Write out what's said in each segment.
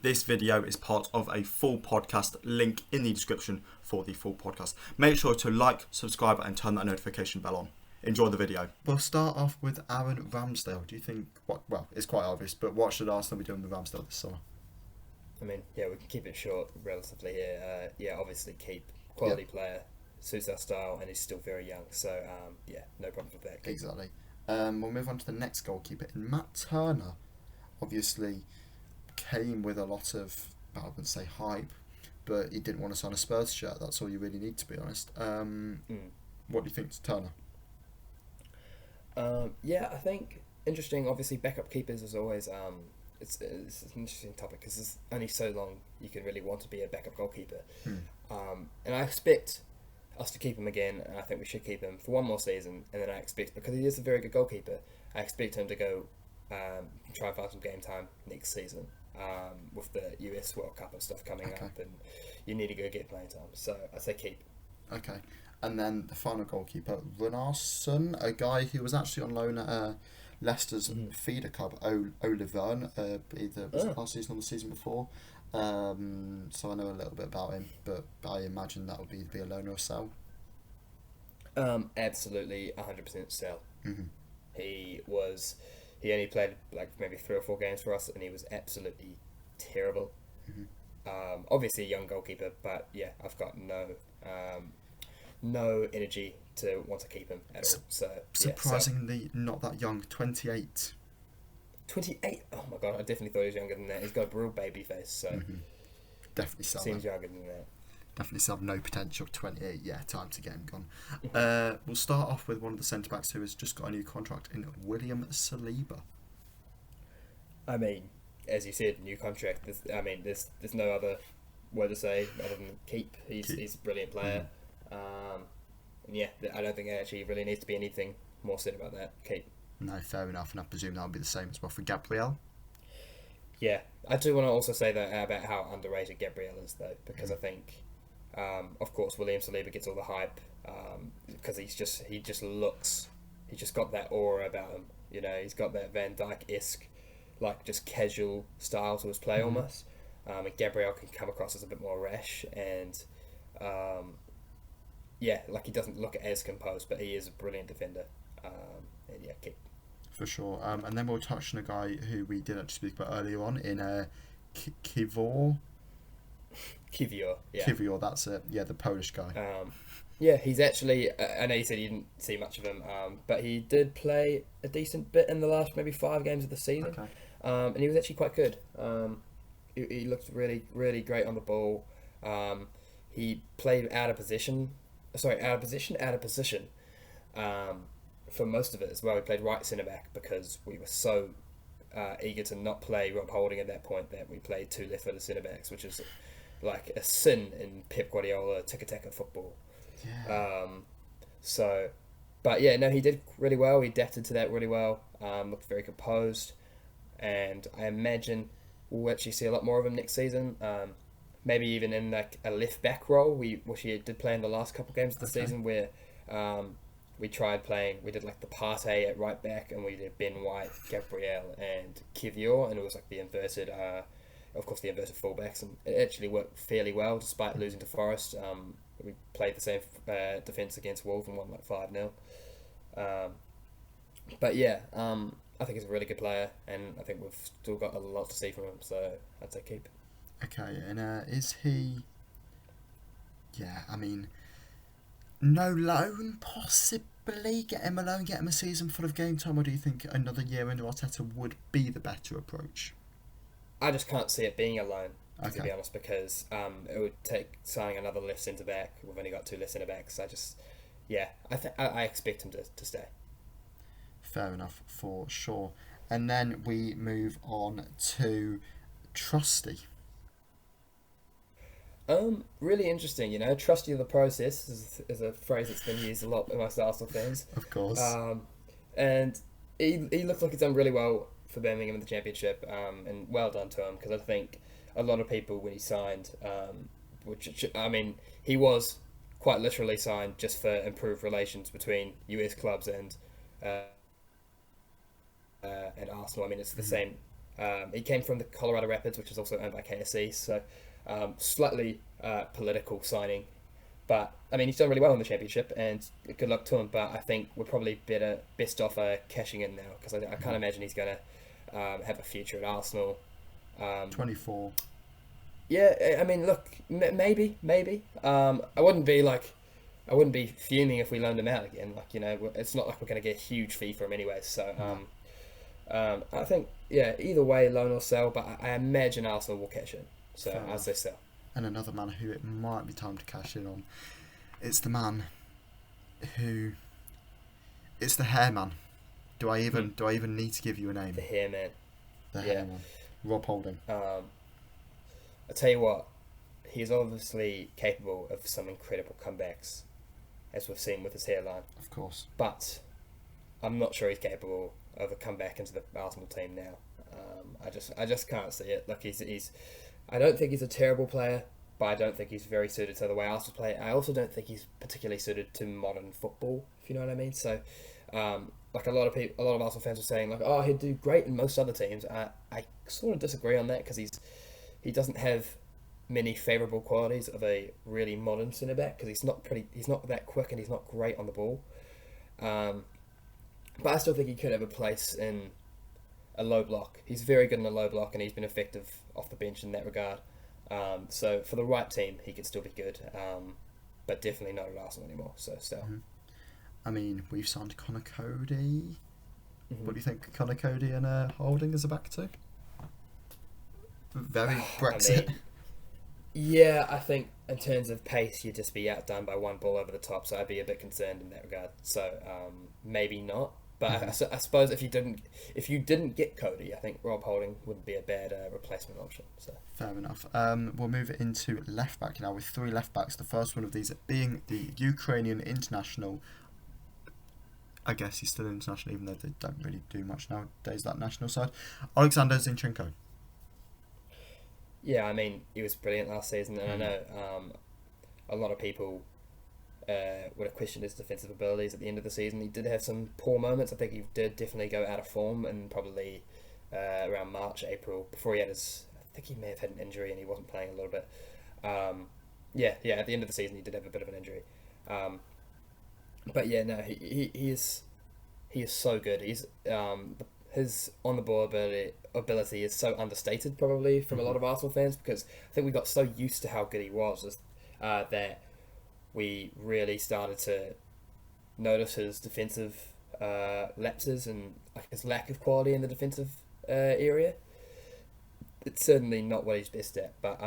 This video is part of a full podcast, link in the description for the full podcast. Make sure to like, subscribe and turn that notification bell on. Enjoy the video. We'll start off with Aaron Ramsdale. Do you think, well, it's quite obvious, but what should Arsenal be doing with Ramsdale this summer? I mean, we can keep it short relatively here. Obviously keep quality player, suits our style, and he's still very young. So, no problem with that. Exactly. We'll move on to the next goalkeeper, in Matt Turner. Obviously came with a lot of, I wouldn't say hype, but he didn't want to sign a Spurs shirt. That's all you really need, to be honest. What do you think to Turner? I think interesting. Obviously, backup keepers is always it's an interesting topic because there's only so long you can really want to be a backup goalkeeper. And I expect us to keep him again. And I think we should keep him for one more season. And then I expect, because he is a very good goalkeeper, I expect him to go try and find some game time next season. With the US World Cup and stuff coming up, and you need to go get playing time. So I'd say keep. Okay. And then the final goalkeeper, Ronaldo, a guy who was actually on loan at Leicester's feeder club, Oliverne, either last season or the season before. So I know a little bit about him, but I imagine that would be a loan or a sell. Absolutely 100% sell. He only played like maybe 3 or 4 games for us, and he was absolutely terrible. Obviously a young goalkeeper, but I've got no energy to want to keep him at all. So surprisingly, not that young, 28. 28? Oh my god, I definitely thought he was younger than that. He's got a real baby face, so definitely sell. Seems younger than that. Definitely still have no potential. 28, time to get him gone. We'll start off with one of the centre backs who has just got a new contract in William Saliba. I mean, as you said, new contract. There's no other word to say other than keep. He's a brilliant player. I don't think there actually really needs to be anything more said about that. Keep. No, fair enough, and I presume that will be the same as well for Gabriel. Yeah, I do want to also say that about how underrated Gabriel is, though, because I think. Of course, William Saliba gets all the hype because he's just got that aura about him. You know, he's got that Van Dijk-esque, like just casual style to his play almost. And Gabriel can come across as a bit more rash and, like he doesn't look as composed, but he is a brilliant defender. Keep. For sure. And then we'll touch on a guy who we did actually speak about earlier on in Kivior, that's it. Yeah, the Polish guy. He's actually. I know you said you didn't see much of him, but he did play a decent bit in the last maybe 5 games of the season, and he was actually quite good. He looked really, really great on the ball. He played out of position. For most of it as well. He played right centre back because we were so eager to not play Rob Holding at that point that we played 2 left-footed centre backs, which is like a sin in Pep Guardiola tiki-taka football. He did really well. He adapted to that really well. Looked very composed, and I imagine we'll actually see a lot more of him next season. Maybe even in like a left back role, which he did play in the last couple of games of the season, where we tried playing. We did like the Partey at right back, and we did Ben White, Gabriel, and Kivior, and it was like the inverted fullbacks, and it actually worked fairly well despite losing to Forest. We played the same defence against Wolves and won like 5-0. I think he's a really good player, and I think we've still got a lot to see from him, so I'd say keep. Okay, and is he... Yeah, I mean, no loan, possibly? Get him a loan, get him a season full of game time, or do you think another year under Arteta would be the better approach? I just can't see it being a loan, to be honest, because it would take signing another left centre back. We've only got 2 left centre backs. I expect him to stay. Fair enough, for sure. And then we move on to Trusty. Really interesting, trusty of the process is a phrase that's been used a lot amongst Arsenal fans. Of course. And he looked like he's done really well for Birmingham in the Championship, and well done to him, because I think a lot of people when he signed, he was quite literally signed just for improved relations between US clubs and Arsenal. I mean, it's the same He came from the Colorado Rapids, which is also owned by KSC, so slightly political signing. But, I mean, he's done really well in the Championship, and good luck to him, but I think we're probably best off cashing in now, because I can't imagine he's going to have a future at Arsenal. 24. Yeah, I mean, look, maybe. I wouldn't be fuming if we loaned him out again. Like, you know, it's not like we're going to get a huge fee for him anyway. So, I think, yeah, either way, loan or sell. But I imagine Arsenal will cash in. So I'd say sell. And another man who it might be time to cash in on. It's the man who. It's the hair man. Do I even need to give you a name? The hair man. The hair man. Rob Holding. I tell you what, he's obviously capable of some incredible comebacks, as we've seen with his hairline. Of course. But I'm not sure he's capable of a comeback into the Arsenal team now. I just can't see it. Like he's I don't think he's a terrible player, but I don't think he's very suited to the way Arsenal play. I also don't think he's particularly suited to modern football, if you know what I mean. So, like a lot of Arsenal fans are saying, like, oh, he'd do great in most other teams. I sort of disagree on that because he doesn't have many favourable qualities of a really modern centre back because he's not that quick and he's not great on the ball. But I still think he could have a place in a low block. He's very good in a low block and he's been effective off the bench in that regard. So for the right team, he could still be good, but definitely not at Arsenal anymore. So still. Mm-hmm. I mean, we've signed Connor Cody. Mm-hmm. What do you think Connor Cody and Holding is a back to? Very Brexit. I mean, yeah, I think in terms of pace, you'd just be outdone by one ball over the top, so I'd be a bit concerned in that regard. So maybe not. But I suppose if you didn't get Cody, I think Rob Holding wouldn't be a bad replacement option. So fair enough. We'll move it into left back now with 3 left backs. The first one of these being the Ukrainian international. I guess he's still international, even though they don't really do much nowadays. That national side, Alexander Zinchenko. Yeah, I mean, he was brilliant last season, and I know a lot of people would have questioned his defensive abilities at the end of the season. He did have some poor moments. I think he did definitely go out of form, and probably around March, April, before he had his. I think he may have had an injury and he wasn't playing a little bit. Yeah. At the end of the season, he did have a bit of an injury. But yeah, no, he is so good. He's his on the ball ability is so understated probably from a lot of Arsenal fans because I think we got so used to how good he was that we really started to notice his defensive lapses and his lack of quality in the defensive area. It's certainly not what he's best at, but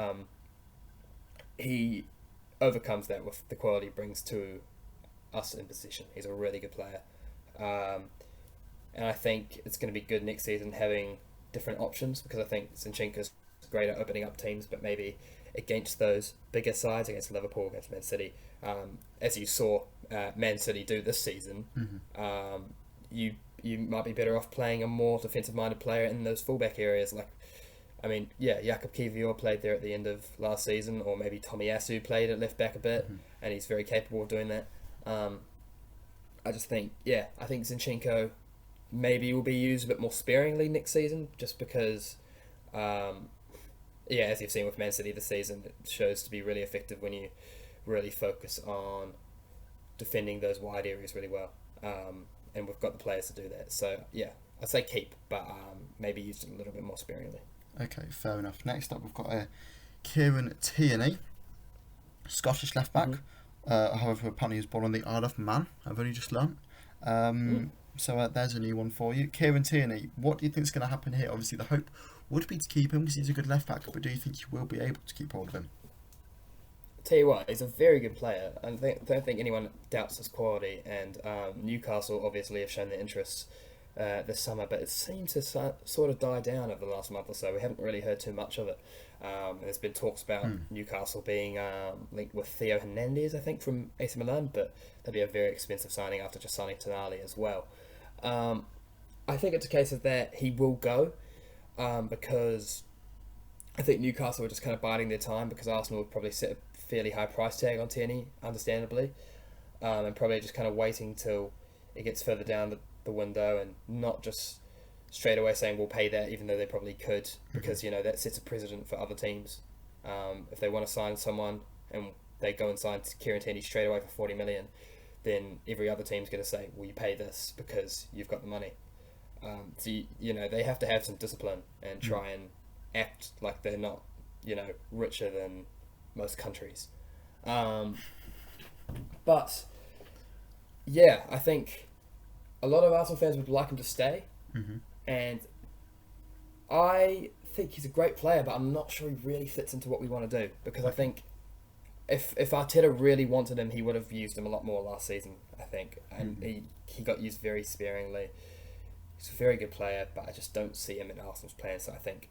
he overcomes that with the quality he brings to us in possession. He's a really good player. And I think it's going to be good next season having different options because I think Zinchenko's great at opening up teams, but maybe against those bigger sides, against Liverpool, against Man City, as you saw Man City do this season, you might be better off playing a more defensive-minded player in those fullback areas. Like, I mean, yeah, Jakub Kiwior played there at the end of last season, or maybe Tomiyasu played at left back a bit, and he's very capable of doing that. I think Zinchenko maybe will be used a bit more sparingly next season, just because, as you've seen with Man City this season, it shows to be really effective when you really focus on defending those wide areas really well. And we've got the players to do that. So, yeah, I'd say keep, but maybe use it a little bit more sparingly. Okay, fair enough. Next up, we've got Kieran Tierney, Scottish left back. However, apparently he was born on the Isle of Man. I've only just learnt. So there's a new one for you. Kieran Tierney, what do you think is going to happen here? Obviously, the hope would be to keep him because he's a good left back, but do you think you will be able to keep hold of him? Tell you what, he's a very good player. I don't think anyone doubts his quality, and Newcastle obviously have shown their interest this summer, but it seems to sort of die down over the last month or so. We haven't really heard too much of it. There's been talks about Newcastle being linked with Theo Hernandez, I think, from AC Milan, but that'd be a very expensive signing after just signing Tonali as well. I think it's a case of that he will go because I think Newcastle are just kind of biding their time because Arsenal would probably set a fairly high price tag on Tierney, understandably, and probably just kind of waiting till it gets further down the window and not just straight away saying we'll pay that, even though they probably could, because that sets a precedent for other teams. If they want to sign someone and they go and sign Kieran Tierney straight away for 40 million, then every other team's going to say, well, you pay this because you've got the money. So they have to have some discipline and try and act like they're not richer than most countries. But yeah, I think a lot of Arsenal fans would like him to stay, and I think he's a great player, but I'm not sure he really fits into what we want to do, because I think if Arteta really wanted him, he would have used him a lot more last season, I think, and he got used very sparingly. He's a very good player, but I just don't see him in Arsenal's plans. So I think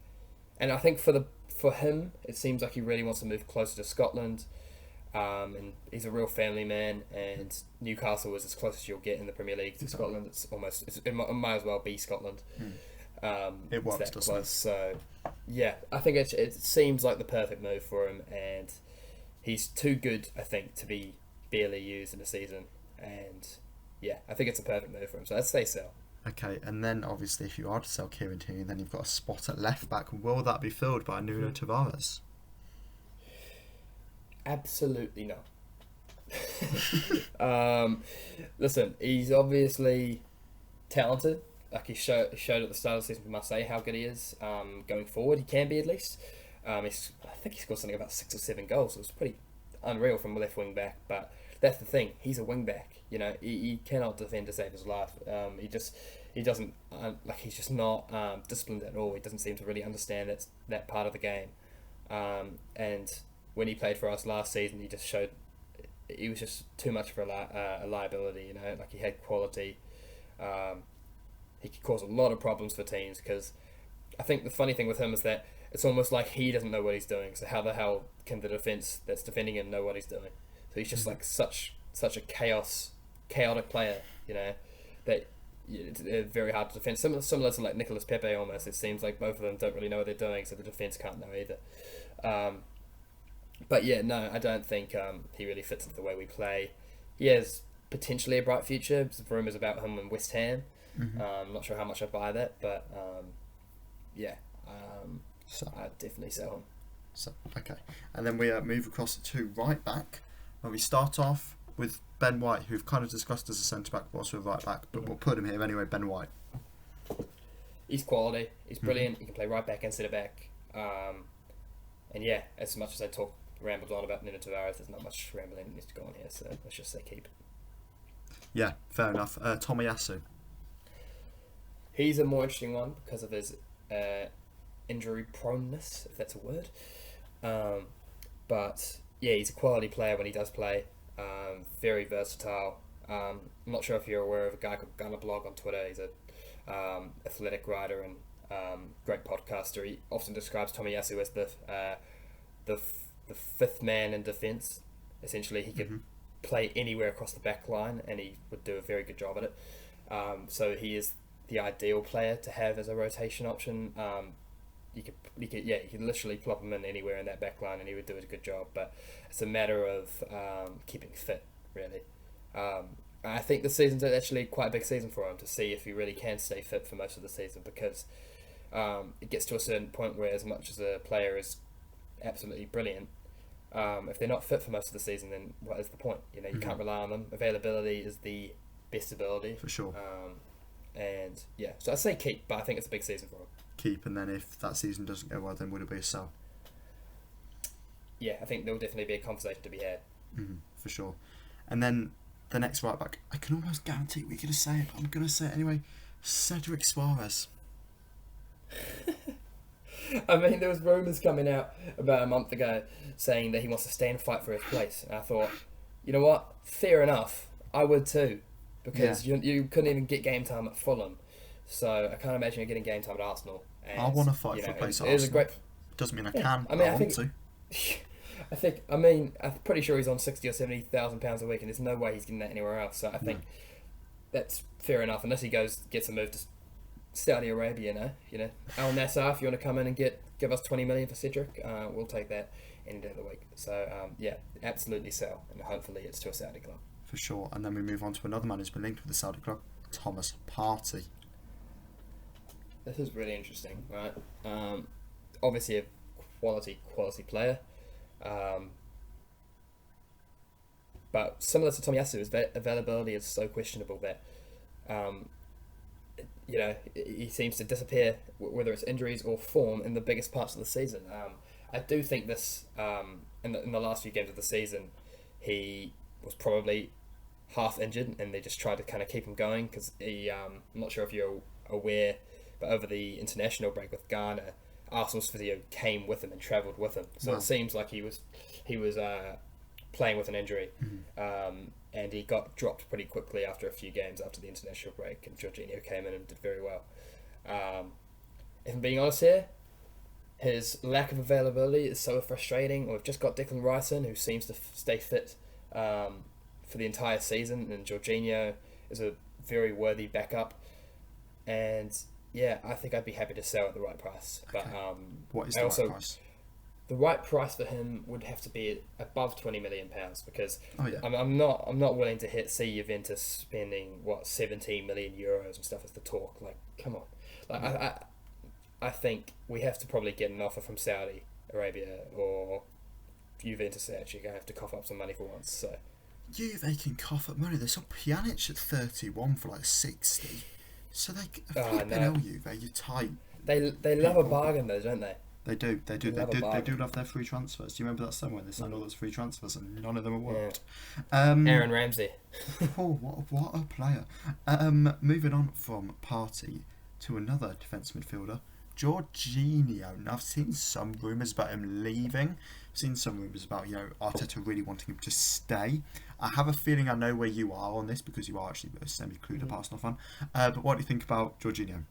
for him, it seems like he really wants to move closer to Scotland, and he's a real family man. And Newcastle is as close as you'll get in the Premier League to Scotland. It might as well be Scotland. It works, doesn't it? So yeah, I think it seems like the perfect move for him, and he's too good, I think, to be barely used in a season. And yeah, I think it's a perfect move for him. So let's say sell. Okay, and then obviously if you are to sell Kieran Tierney, then you've got a spot at left back. Will that be filled by Nuno Tavares? Absolutely not. Listen, he's obviously talented. Like he showed at the start of the season for Marseille how good he is. Going forward, he can be at least. I think he scored something about 6 or 7 goals. It was pretty unreal from left wing back. But that's the thing. He's a wing back. He cannot defend to save his life. He's just not disciplined at all. He doesn't seem to really understand that part of the game. And when he played for us last season, he just showed he was just too much of a liability. Like he had quality. He could cause a lot of problems for teams, because I think the funny thing with him is that it's almost like he doesn't know what he's doing. So how the hell can the defense that's defending him know what he's doing? So he's just like such a chaotic player, that it's very hard to defend. Similar to like Nicolas Pepe almost. It seems like both of them don't really know what they're doing, so the defense can't know either. But yeah, no, I don't think he really fits into the way we play. He has potentially a bright future. There's rumours about him in West Ham. I'm not sure how much I buy that, but yeah, I'd definitely sell him. So, okay, and then we move across to right back, where we start off with Ben White, who we've kind of discussed as a centre back, but also a right back, but we'll put him here anyway. Ben White. He's quality. He's brilliant. He can play right back and centre back. And yeah, as much as I rambled on about Nuno Tavares, there's not much rambling that needs to go on here. So let's just say keep. Yeah, fair enough. Tomiyasu. He's a more interesting one because of his injury proneness, if that's a word. But yeah, he's a quality player when he does play. Very versatile. I'm not sure if you're aware of a guy called Gunner Blog on Twitter. He's a athletic writer and great podcaster. He often describes Tomiyasu as the fifth man in defence. Essentially, he could play anywhere across the back line, and he would do a very good job at it. So he is the ideal player to have as a rotation option. You could literally plop him in anywhere in that back line, and he would do a good job. But it's a matter of keeping fit, really. I think the season's actually quite a big season for him to see if he really can stay fit for most of the season, because it gets to a certain point where, as much as a player is absolutely brilliant, if they're not fit for most of the season, then what is the point? You can't rely on them. Availability is the best ability. For sure. And yeah, so I'd say keep, but I think it's a big season for him. Keep, and then if that season doesn't go well, then would it be a sell? Yeah, I think there will definitely be a conversation to be had. For sure. And then the next right back, I can almost guarantee we're going to say it, but I'm going to say it anyway. Cedric Suarez. I mean, there was rumours coming out about a month ago saying that he wants to stay and fight for his place. And I thought, you know what? Fair enough. I would too. Because you couldn't even get game time at Fulham. So I can't imagine you're getting game time at Arsenal. And, I want to fight for a place at Arsenal. Doesn't mean I can, but I want to. I'm pretty sure he's on 60 or 70,000 pounds a week, and there's no way he's getting that anywhere else. So I think that's fair enough, unless he gets a move to Saudi Arabia. Al Nassr, if you want to come in and give us 20 million for Cedric, we'll take that any day of the week. So yeah, absolutely sell, and hopefully it's to a Saudi club. For sure. And then we move on to another man who's been linked with the Saudi club, Thomas Partey. This is really interesting, right? Obviously a quality player, um, but similar to Tomiyasu, his availability is so questionable that um, he seems to disappear, whether it's injuries or form, in the biggest parts of the season. I do think this in the last few games of the season, he was probably half injured, and they just tried to kind of keep him going because I'm not sure if you're aware, but over the international break with Ghana, Arsenal's physio came with him and travelled with him. So It seems like he was playing with an injury. And he got dropped pretty quickly after a few games after the international break, and Jorginho came in and did very well. If I'm being honest here, his lack of availability is so frustrating. We've just got Declan Rice in, who seems to stay fit for the entire season, and Jorginho is a very worthy backup. And yeah, I think I'd be happy to sell at the right price. Okay. But what is the right price? The right price for him would have to be above £20 million, because I'm not willing to see Juventus spending 17 million euros and stuff as the talk. Like, come on, I think we have to probably get an offer from Saudi Arabia, or Juventus are actually going to have to cough up some money for once. So They can cough up money. They saw Pjanic at 31 for like 60. So they Juve, you're tight. They love a bargain though, don't they? They do love their free transfers. Do you remember that summer when they signed all those free transfers and none of them worked? Yeah. Aaron Ramsey. What a player. Moving on from Partey to another defence midfielder, Jorginho. Now, I've seen some rumours about him leaving. I've seen some rumours about Arteta really wanting him to stay. I have a feeling I know where you are on this, because you are actually a semi-clued up Arsenal fan. But what do you think about Jorginho?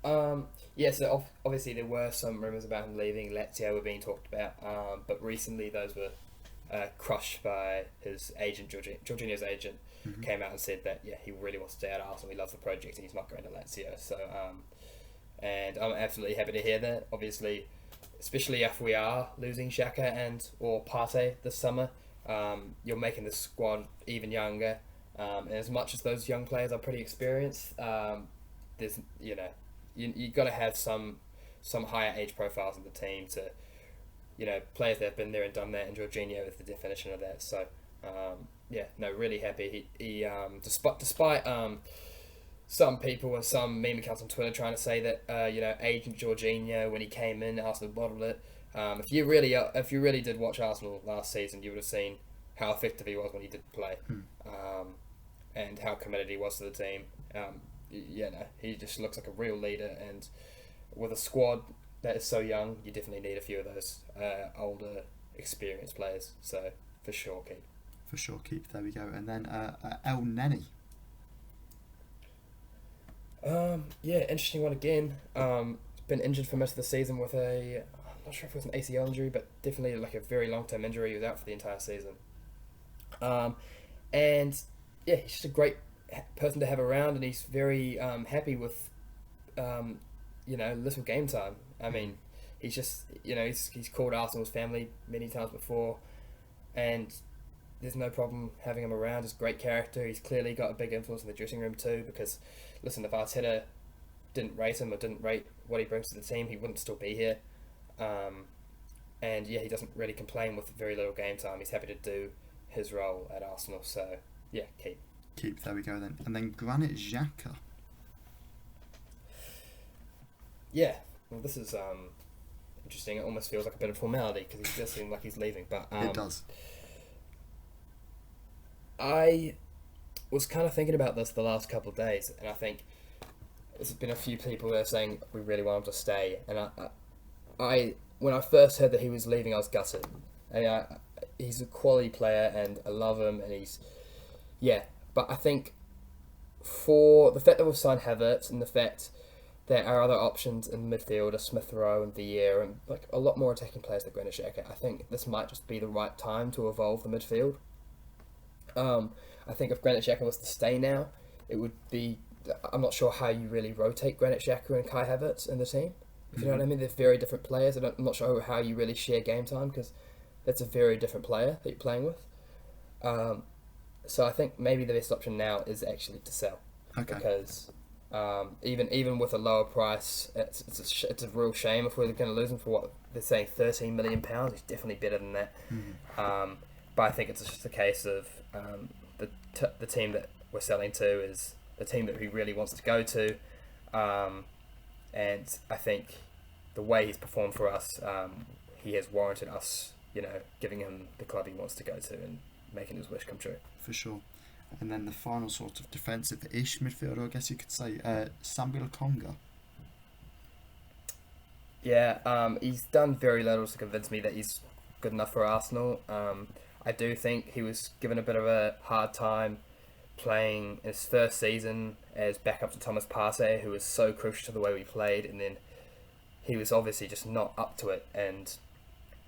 So obviously there were some rumours about him leaving. Lazio were being talked about, but recently those were crushed by his agent. Jorginho's agent came out and said that he really wants to stay at Arsenal. He loves the project and he's not going to Lazio. So and I'm absolutely happy to hear that. Obviously, especially if we are losing Xhaka or Partey this summer, you're making the squad even younger. And as much as those young players are pretty experienced, there's you got to have some higher age profiles in the team to, players that have been there and done that, and Jorginho is the definition of that. So, really happy. He despite some people and some meme accounts on Twitter trying to say that agent Jorginho, when he came in, Arsenal bottled it. If you really did watch Arsenal last season, you would have seen how effective he was when he did play, and how committed he was to the team. He just looks like a real leader, and with a squad that is so young, you definitely need a few of those older, experienced players. So, for sure, keep. For sure, keep. There we go. And then El Neni. Interesting one again. Been injured for most of the season with I'm not sure if it was an ACL injury, but definitely like a very long-term injury. He was out for the entire season. He's just a great person to have around, and he's very happy with little game time. I mean, he's just he's called Arsenal's family many times before, and there's no problem having him around. He's a great character. He's clearly got a big influence in the dressing room too, because listen, if Arteta didn't rate him or didn't rate what he brings to the team, he wouldn't still be here. He doesn't really complain with very little game time. He's happy to do his role at Arsenal. So keep. There we go then. And then Granit Xhaka. Yeah, well, this is interesting. It almost feels like a bit of formality because he does seem like he's leaving. But it does. I was kind of thinking about this the last couple of days, and I think there's been a few people that are saying we really want him to stay. And I when I first heard that he was leaving, I was gutted. He's a quality player, and I love him, and But I think for the fact that we've signed Havertz, and the fact that our other options in midfield are Smith Rowe and Vieira, and like a lot more attacking players than Granit Xhaka, I think this might just be the right time to evolve the midfield. I think if Granit Xhaka was to stay now, it would be... I'm not sure how you really rotate Granit Xhaka and Kai Havertz in the team. If you know what I mean, they're very different players. I'm not sure how you really share game time, because that's a very different player that you're playing with. So I think maybe the best option now is actually to sell. Okay. Because Even with a lower price, it's a real shame if we're going to lose him for what they're saying £13 million. He's definitely better than that. But I think it's just a case of the team that we're selling to is the team that he really wants to go to, and I think the way he's performed for us, he has warranted us, giving him the club he wants to go to and making his wish come true. For sure. And then the final sort of defensive-ish midfielder, I guess you could say, Samuel Conga. Yeah, he's done very little to convince me that he's good enough for Arsenal. I do think he was given a bit of a hard time playing his first season as backup to Thomas Partey, who was so crucial to the way we played, and then he was obviously just not up to it, and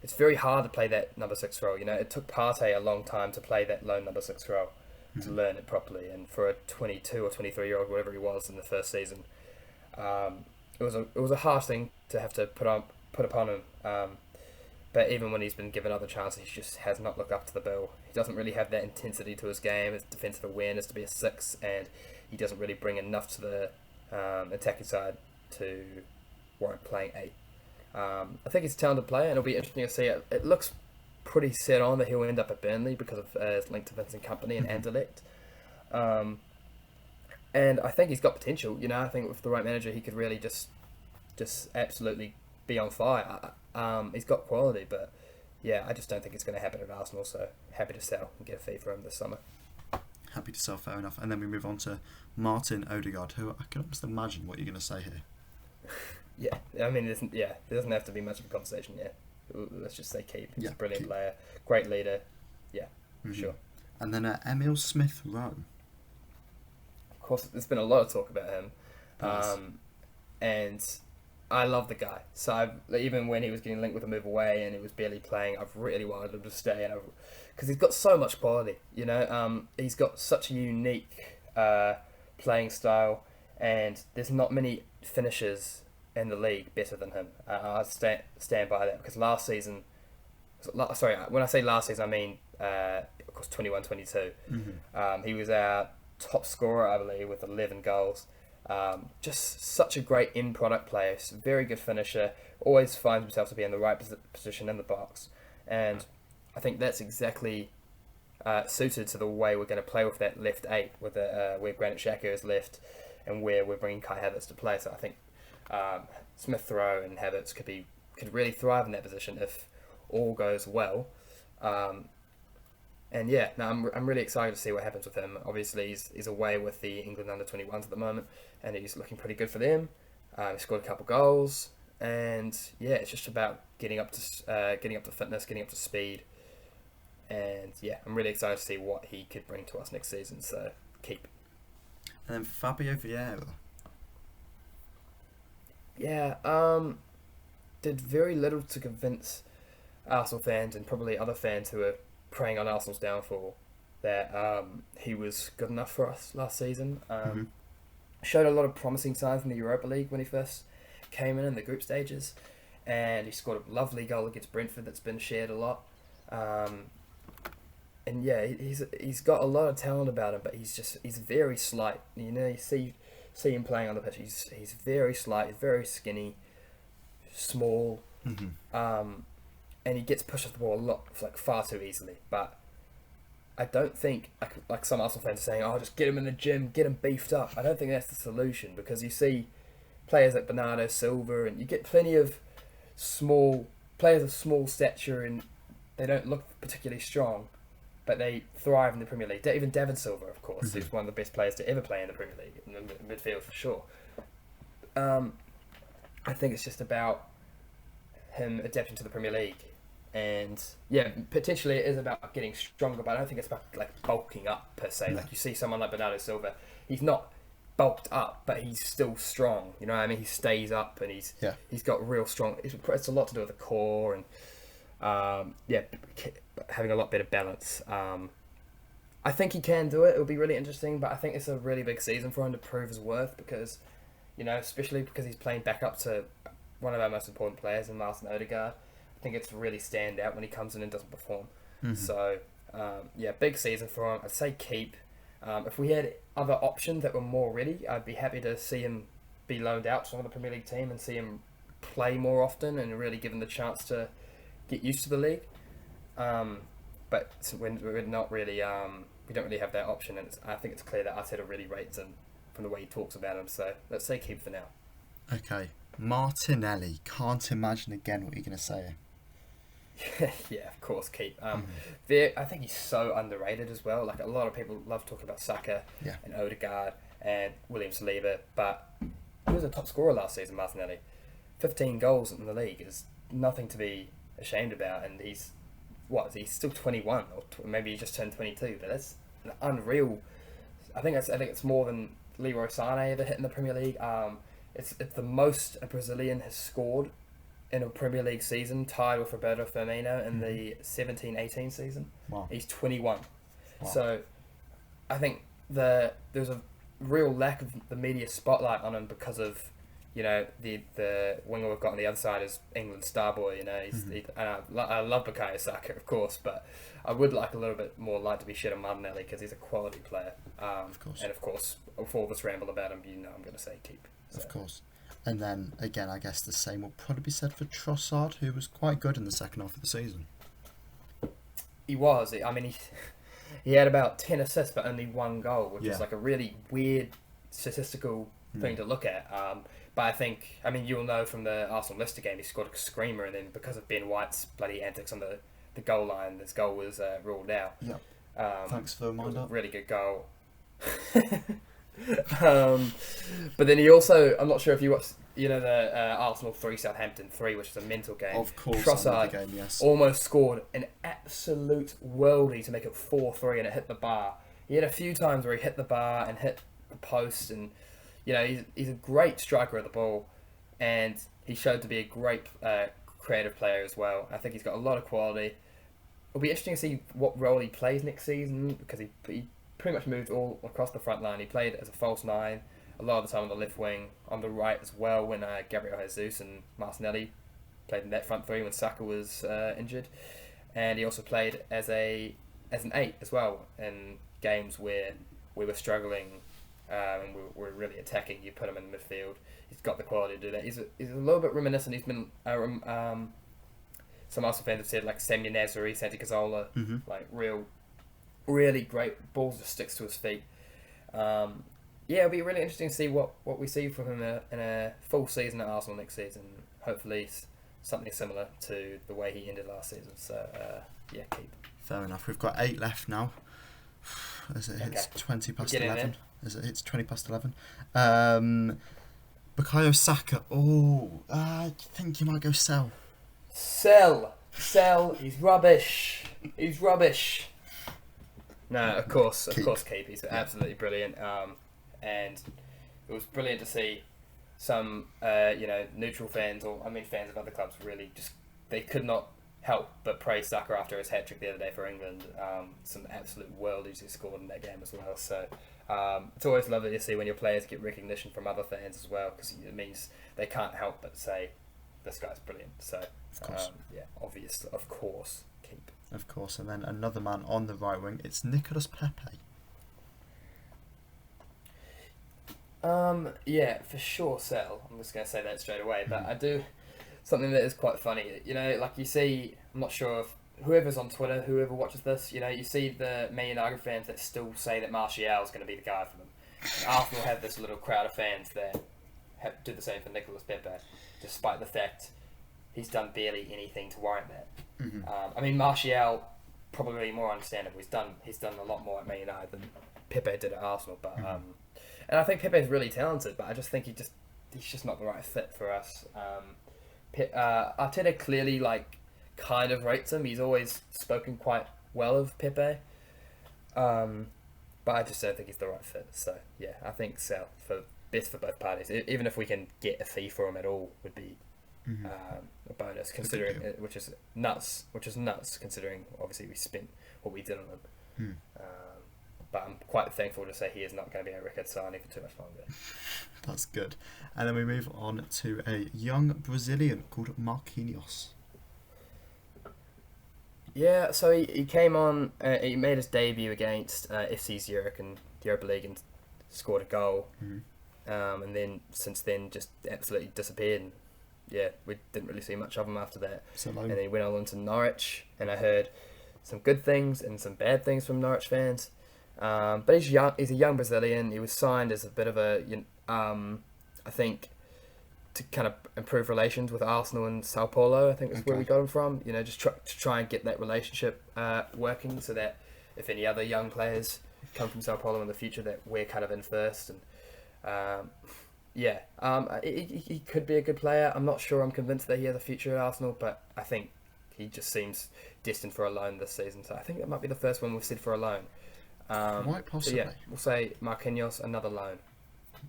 it's very hard to play that number 6 role. It took Partey a long time to play that lone number 6 role, to learn it properly, and for a 22 or 23-year-old, whatever he was in the first season, it was a harsh thing to have to put upon him. But even when he's been given other chances, he just has not looked up to the bill. He doesn't really have that intensity to his game, his defensive awareness to be a 6, and he doesn't really bring enough to the attacking side to warrant playing 8. I think he's a talented player, and it'll be interesting to see. It looks pretty set on that he'll end up at Burnley because of his link to Vincent Kompany and Anderlecht. And I think he's got potential. I think with the right manager, he could really just absolutely be on fire. He's got quality, but yeah, I just don't think it's going to happen at Arsenal. So happy to sell and get a fee for him this summer. Happy to sell, fair enough. And then we move on to Martin Odegaard, who I can almost imagine what you're going to say here. Yeah, I mean, there doesn't have to be much of a conversation. Yeah, let's just say keep. He's a brilliant player, great leader. Yeah, sure. And then Emile Smith-Rowe. Of course, there's been a lot of talk about him, and I love the guy. So even when he was getting linked with a move away and he was barely playing, I've really wanted him to stay, because he's got so much quality. He's got such a unique playing style, and there's not many finishers in the league better than him. I stand by that, because last season, when I say last season, I mean of course 21-22. He was our top scorer, I believe, with 11 goals. Just such a great end product player, very good finisher, always finds himself to be in the right position in the box, and I think that's exactly suited to the way we're going to play with that left 8, with where Granit Xhaka is left and where we're bringing Kai Havertz to play. So I think Smith-Rowe and Havertz could really thrive in that position if all goes well. And yeah, no, I'm really excited to see what happens with him. Obviously, he's away with the England under-21s at the moment, and he's looking pretty good for them. He scored a couple goals, and yeah, it's just about getting up to fitness, getting up to speed, and yeah, I'm really excited to see what he could bring to us next season. So keep. And then Fabio Vieira. Yeah, did very little to convince Arsenal fans and probably other fans who are preying on Arsenal's downfall that he was good enough for us last season. Showed a lot of promising signs in the Europa League when he first came in the group stages, and he scored a lovely goal against Brentford that's been shared a lot. And yeah, he's got a lot of talent about him, but he's very slight. You see him playing on the pitch. He's very slight, very skinny, small, and he gets pushed off the ball a lot, far too easily. But I don't think, like some Arsenal fans are saying, just get him in the gym, get him beefed up. I don't think that's the solution, because you see players like Bernardo Silva, and you get plenty of players of small stature, and they don't look particularly strong, but they thrive in the Premier League. Even David Silva, of course, who's one of the best players to ever play in the Premier League, in the midfield for sure. I think it's just about him adapting to the Premier League. And yeah, potentially it is about getting stronger, but I don't think it's about bulking up per se. No. Like you see someone like Bernardo Silva, he's not bulked up, but he's still strong. You know what I mean? He stays up, and he's got real strong. It's a lot to do with the core and having a lot better balance. I think he can do it. It'll be really interesting, but I think it's a really big season for him to prove his worth, because especially because he's playing back up to one of our most important players in Martin Odegaard. I think it's really stand out when he comes in and doesn't perform. So, big season for him. I'd say keep. If we had other options that were more ready, I'd be happy to see him be loaned out to another Premier League team and see him play more often and really give him the chance to get used to the league. But we're not really, we don't really have that option, and I think it's clear that Arteta really rates him from the way he talks about him. So let's say keep for now. Okay, Martinelli. Can't imagine again what you're going to say. Yeah, of course, keep. I think he's so underrated as well. Like, a lot of people love talking about Saka and Odegaard and William Saliba, but he was a top scorer last season, Martinelli. 15 goals in the league is nothing to be ashamed about, and he's still 21, or maybe he just turned 22, but that's an unreal. I think it's more than Leroy Sané ever hit in the Premier League. It's the most a Brazilian has scored in a Premier League season, tied with Roberto Firmino in the 17-18 season. Wow. He's 21. Wow. So I think there's a real lack of the media spotlight on him because of, the winger we've got on the other side is England's star boy. I love Bukayo Saka, of course, but I would like a little bit more light to be shed on Martinelli because he's a quality player. Of course. And of course, with all this ramble about him, I'm going to say keep. So. Of course. And then, again, I guess the same will probably be said for Trossard, who was quite good in the second half of the season. He was. He had about 10 assists, but only 1 goal, which is like a really weird statistical thing to look at. But I think, you'll know from the Arsenal-Leicester game, he scored a screamer, and then because of Ben White's bloody antics on the goal line, this goal was ruled out. Yeah. Thanks for the reminder. Really good goal. But then he also, I'm not sure if you watched, the Arsenal 3 Southampton 3, which is a mental game. Of course, Trossard game, yes. almost scored an absolute worldie to make it 4-3, and it hit the bar. He had a few times where he hit the bar and hit the post, and he's a great striker of the ball, and he showed to be a great creative player as well. I think he's got a lot of quality. It'll be interesting to see what role he plays next season, because he pretty much moved all across the front line. He played as a false 9 a lot of the time on the left wing, on the right as well when Gabriel Jesus and Martinelli played in that front 3 when Saka was injured, and he also played as an 8 as well in games where we were struggling and we were really attacking. You put him in midfield. He's got the quality to do that. He's a little bit reminiscent. He's been some Arsenal fans have said like Samir Nasri, Santi Cazorla, like really great balls that sticks to his feet. It'll be really interesting to see what we see from him in a full season at Arsenal next season. Hopefully something similar to the way he ended last season. So, keep. Fair enough. We've got 8 left now. As it hits 20 past 11. As it hits 20 past 11. Bukayo Saka. I think you might go sell. Sell. He's rubbish. No, of course, keep. He's absolutely brilliant. And it was brilliant to see some, neutral fans fans of other clubs really they could not help but praise Saka after his hat-trick the other day for England. Some absolute worldies he scored in that game as well. So it's always lovely to see when your players get recognition from other fans as well, because it means they can't help but say, this guy's brilliant. So, of course. Obviously, of course, keep. Of course, and then another man on the right wing, it's Nicolas Pepe. For sure, sell. I'm just going to say that straight away, but I do something that is quite funny. Like you see, I'm not sure if whoever's on Twitter, whoever watches this, you see the Man United fans that still say that Martial is going to be the guy for them. And Arsenal have this little crowd of fans that do the same for Nicolas Pepe, despite the fact he's done barely anything to warrant that. Martial, probably more understandable. He's done a lot more at Man United than Pepe did at Arsenal, but and I think Pepe's really talented, but I just think he's just not the right fit for us. Arteta clearly kind of rates him. He's always spoken quite well of Pepe, but I just don't think he's the right fit. So I think sell for best for both parties. Even if we can get a fee for him at all, would be a bonus, considering which is nuts considering obviously we spent what we did on him. But I'm quite thankful to say he is not going to be a record signing for too much longer. That's good. And then we move on to a young Brazilian called Marquinhos. Yeah, so he came on, he made his debut against FC Zurich in the Europa League and scored a goal. And then since then just absolutely disappeared. And, yeah, we didn't really see much of him after that. And then he went on to Norwich, and I heard some good things and some bad things from Norwich fans. But he's young. He's a young Brazilian. He was signed as a bit of a, I think, to kind of improve relations with Arsenal and Sao Paulo. I think that's where we got him from. You know, just to try and get that relationship working, so that if any other young players come from Sao Paulo in the future, that we're kind of in first. And he could be a good player. I'm not sure. I'm convinced that he has a future at Arsenal, but I think he just seems destined for a loan this season. So I think that might be the first one we've said for a loan. Quite possibly. So yeah, we'll say Marquinhos, another loan.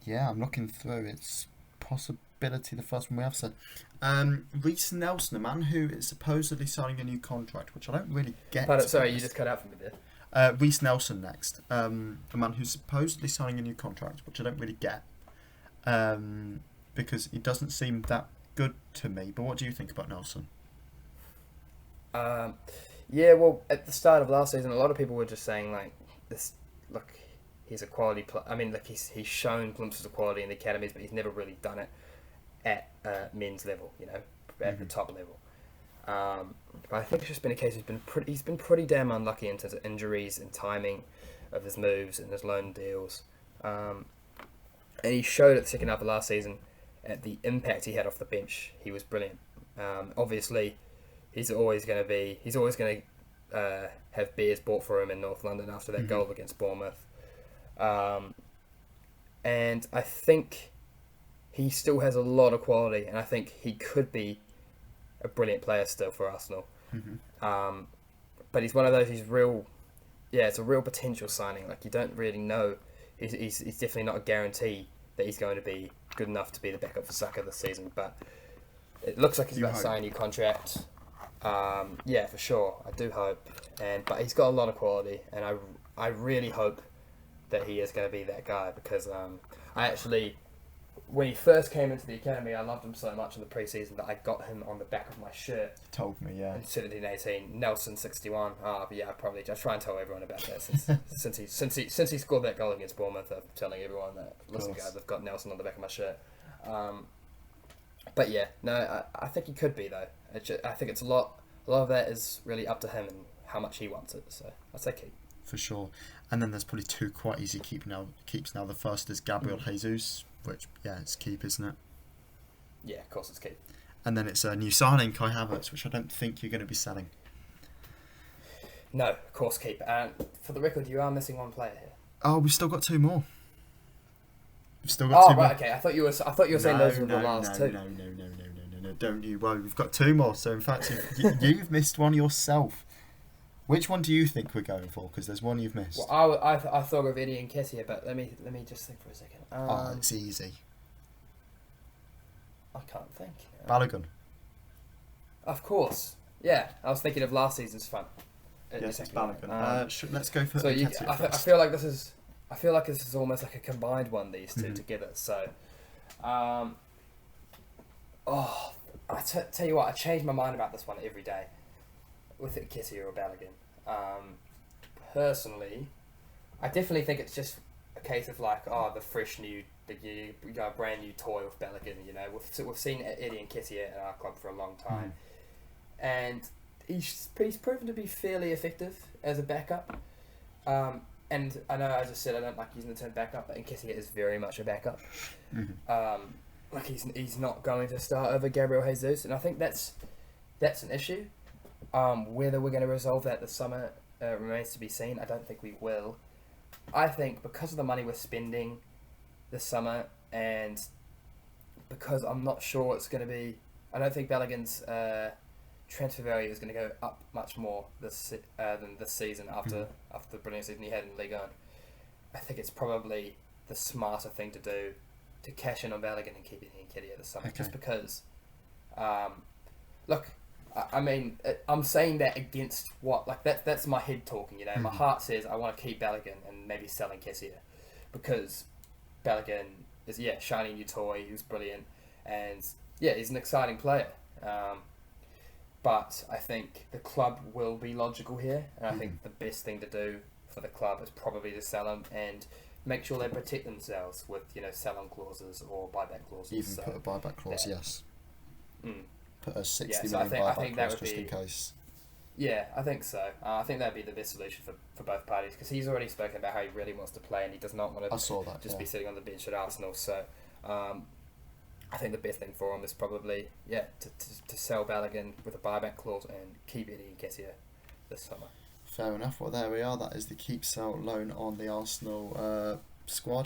Yeah, I'm looking through. It's possibility the first one we have said. Reece Nelson, a man who is supposedly signing a new contract, which I don't really get. Sorry, you just cut out for me there. Reece Nelson next. A man who's supposedly signing a new contract, which I don't really get. Because he doesn't seem that good to me. But what do you think about Nelson? Yeah, well, at the start of last season, a lot of people were just saying, like, this, look, he's a quality player. I mean, like, he's shown glimpses of quality in the academies, but he's never really done it at men's level, you know, at the top level. But I think it's just been a case he's been pretty damn unlucky in terms of injuries and timing of his moves and his loan deals. And he showed at the second half of last season at the impact he had off the bench. He was brilliant. Obviously, he's always going to have beers bought for him in North London after that goal against Bournemouth. And I think he still has a lot of quality, and I think he could be a brilliant player still for Arsenal. But he's one of those, it's a real potential signing. Like, you don't really know. He's definitely not a guarantee that he's going to be good enough to be the backup for Saka this season, but it looks like he's about to sign a new contract. Yeah, for sure. I do hope. But he's got a lot of quality, and I really hope that he is going to be that guy, because when he first came into the academy, I loved him so much in the pre-season that I got him on the back of my shirt. You told me, yeah. In 17-18, Nelson 61. I try and tell everyone about that since he scored that goal against Bournemouth. I'm telling everyone that, listen, guys, I've got Nelson on the back of my shirt. But yeah, no, I think he could be though. I think it's a lot of that is really up to him and how much he wants it. So I'd say keep. For sure. And then there's probably two quite easy keeps now. The first is Gabriel Jesus, which, yeah, it's keep, isn't it? Yeah, of course it's keep. And then it's a new signing, Kai Havertz, which I don't think you're going to be selling. No, of course keep. And for the record, you are missing one player here. Oh, we've still got two more. We've still got two more. Okay. I thought you were saying those were the last two. No, don't you worry. We've got two more. So in fact, you've missed one yourself. Which one do you think we're going for? Because there's one you've missed. Well, I thought of Eddie and Kessie, but let me just think for a second. It's easy. I can't think. Balogun. Of course. Yeah, I was thinking of last season's fun. Yes, it's Balogun. Let's go for. So I feel like this is almost like a combined one. These two together. So, I tell you what, I change my mind about this one every day. With it, Kessie or Balogun. Personally, I definitely think it's just a case of like, the fresh new, brand new toy with Balogun. You know, we've seen Eddie and Kessie at our club for a long time, and he's proven to be fairly effective as a backup. And I know I just said I don't like using the term backup, but Nketiah is very much a backup. Like he's not going to start over Gabriel Jesus, and I think that's an issue. Whether we're going to resolve that this summer remains to be seen. I don't think we will. I think because of the money we're spending this summer, and because I'm not sure it's going to be, I don't think Balogun's transfer value is going to go up much more than this season after the brilliant season he had in Ligue 1. I think it's probably the smarter thing to do to cash in on Balogun and keep Nketiah this summer. Okay. Just because, look, I mean, I'm saying that against what, like that's my head talking, you know. My heart says I want to keep Balogun and maybe sell Nketiah because Balogun is shiny new toy. He was brilliant, and he's an exciting player. but I think the club will be logical here, and I think the best thing to do for the club is probably to sell him and make sure they protect themselves with sell-on clauses or buyback clauses. Even put a buyback clause, yes. Put a 60 million buyback clause just in case. Yeah, I think so. I think that'd be the best solution for both parties, because he's already spoken about how he really wants to play and he does not want to be sitting on the bench at Arsenal. So I think the best thing for him is probably to sell Balogun with a buyback clause and keep Eddie Nketiah this summer. Fair enough. Well, there we are. That is the keep, sell, loan on the Arsenal squad.